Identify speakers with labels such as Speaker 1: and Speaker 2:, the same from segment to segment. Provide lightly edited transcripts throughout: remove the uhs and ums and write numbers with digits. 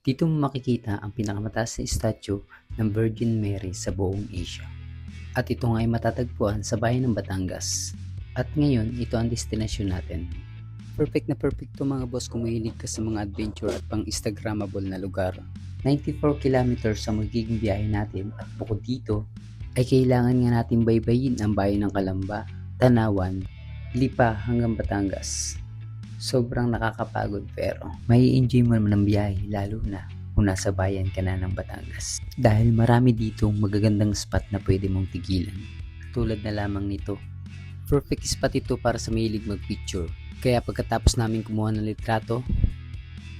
Speaker 1: Dito mo makikita ang pinakamataas na statue ng Virgin Mary sa buong Asia. At ito nga ay matatagpuan sa bayan ng Batangas. At ngayon, ito ang destinasyon natin. Perfect na perfect to mga boss kung mahilig ka sa mga adventure at pang Instagrammable na lugar. 94 kilometers ang magiging biyahe natin at bukod dito, ay kailangan nga natin baybayin ang bayan ng Calamba, Tanawan, Lipa hanggang Batangas. Sobrang nakakapagod pero may enjoy mo naman ang biyahe lalo na kung nasa bayan ka na ng Batangas. Dahil marami ditong magagandang spot na pwede mong tigilan. Tulad na lamang nito. Perfect spot ito para sa mahilig mag-picture. Kaya pagkatapos namin kumuha ng litrato,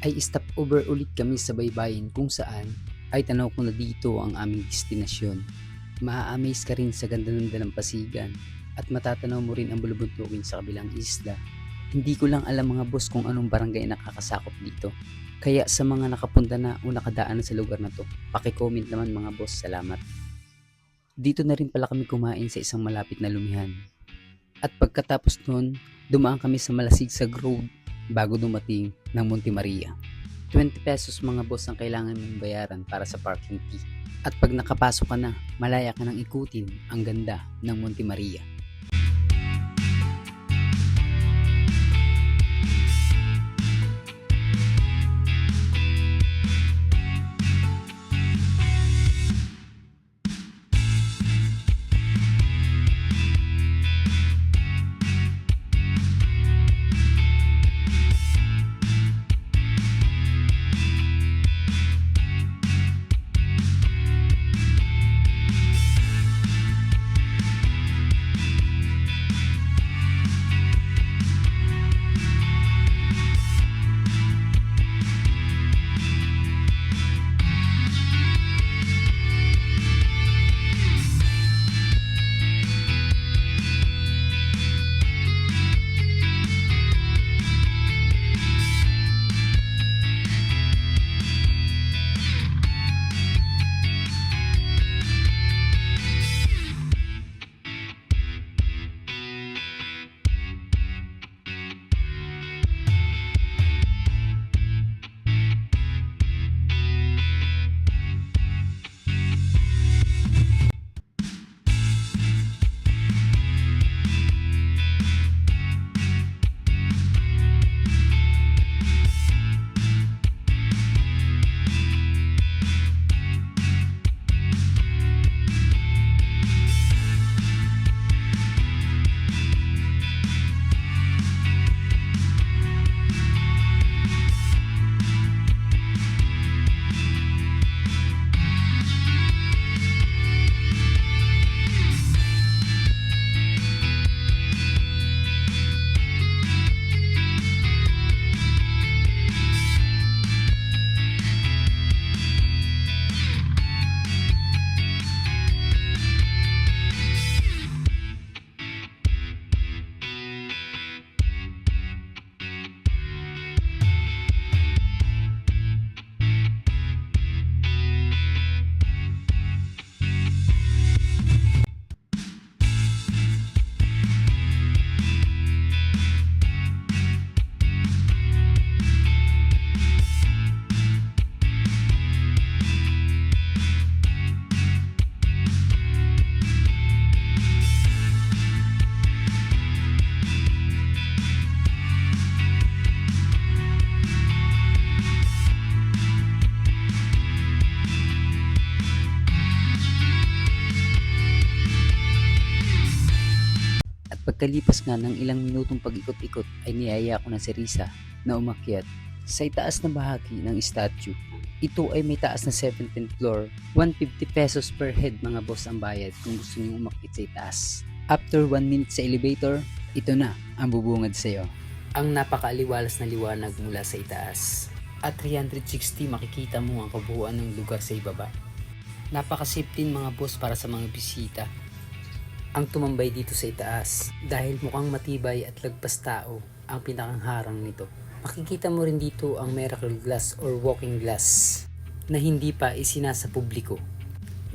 Speaker 1: ay stop over ulit kami sa baybayin kung saan ay tanaw ko na dito ang aming destinasyon. Maa-amaze ka rin sa ganda ng dalampasigan at matatanaw mo rin ang bulubuntukin sa kabilang isla. Hindi ko lang alam mga boss kung anong barangay nakakasakop dito. Kaya sa mga nakapunta na o nakadaan na sa lugar na to, paki-comment naman mga boss, salamat. Dito na rin pala kami kumain sa isang malapit na lumihan. At pagkatapos nun, dumaan kami sa Malasigsag Road bago dumating ng Monte Maria. 20 pesos mga boss ang kailangan mong bayaran para sa parking fee. At pag nakapasok ka na, malaya ka nang ikutin ang ganda ng Monte Maria. At pagkalipas nga ng ilang minutong pag-ikot-ikot ay niyaya ko na si Risa na umakyat sa itaas na bahagi ng statue. Ito ay may taas na 17th floor, 150 pesos per head mga boss ang bayad kung gusto niyo umakyat sa itaas. After 1 minute sa elevator, ito na ang bubungad sa iyo. Ang napakaaliwalas na liwanag mula sa itaas. At 360 makikita mo ang kabuuan ng lugar sa ibaba. Napaka-safe din mga boss para sa mga bisita ang tumambay dito sa itaas dahil mukhang matibay at lagpas tao ang pinakangharang nito. Makikita mo rin dito ang miracle glass or walking glass na hindi pa isinasa publiko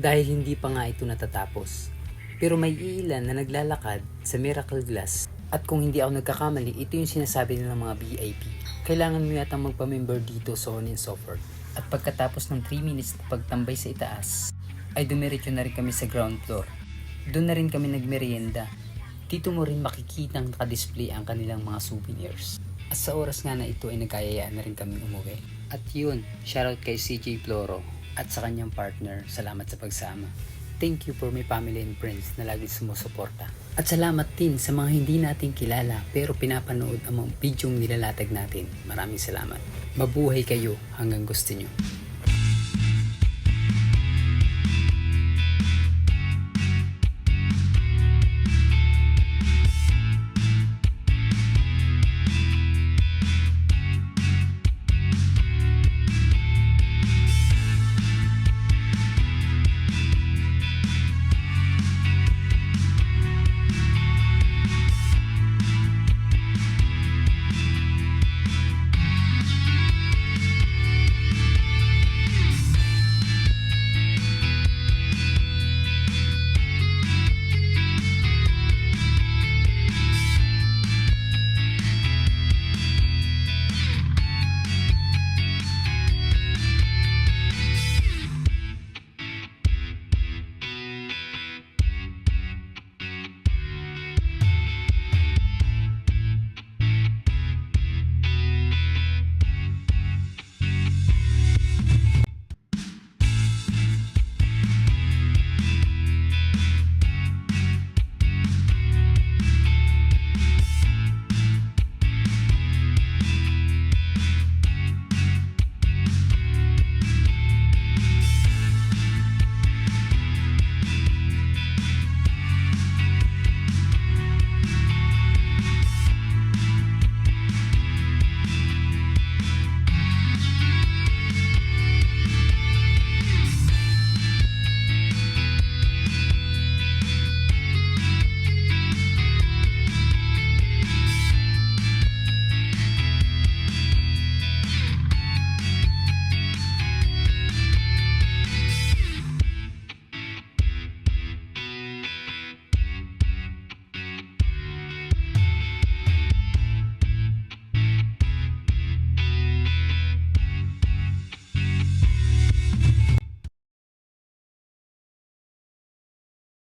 Speaker 1: dahil hindi pa nga ito natatapos. Pero may ilan na naglalakad sa miracle glass at kung hindi ako nagkakamali, ito yung sinasabi ng mga VIP. kailangan mo yatang magpa-member dito so on and so forth. At pagkatapos ng 3 minutes na pagtambay sa itaas, ay dumiretso na rin kami sa ground floor. Doon na rin kami nagmerienda. Dito mo rin makikitang nakadisplay ang kanilang mga souvenirs. At sa oras nga na ito ay nagkayayaan na rin kami umuwi. At yun, shoutout kay CJ Floro at sa kanyang partner, salamat sa pagsama. Thank you for my family and friends na lagi sumusuporta. At salamat din sa mga hindi natin kilala pero pinapanood ang mga bidyong nilalatag natin. Maraming salamat. Mabuhay kayo hanggang gusto nyo.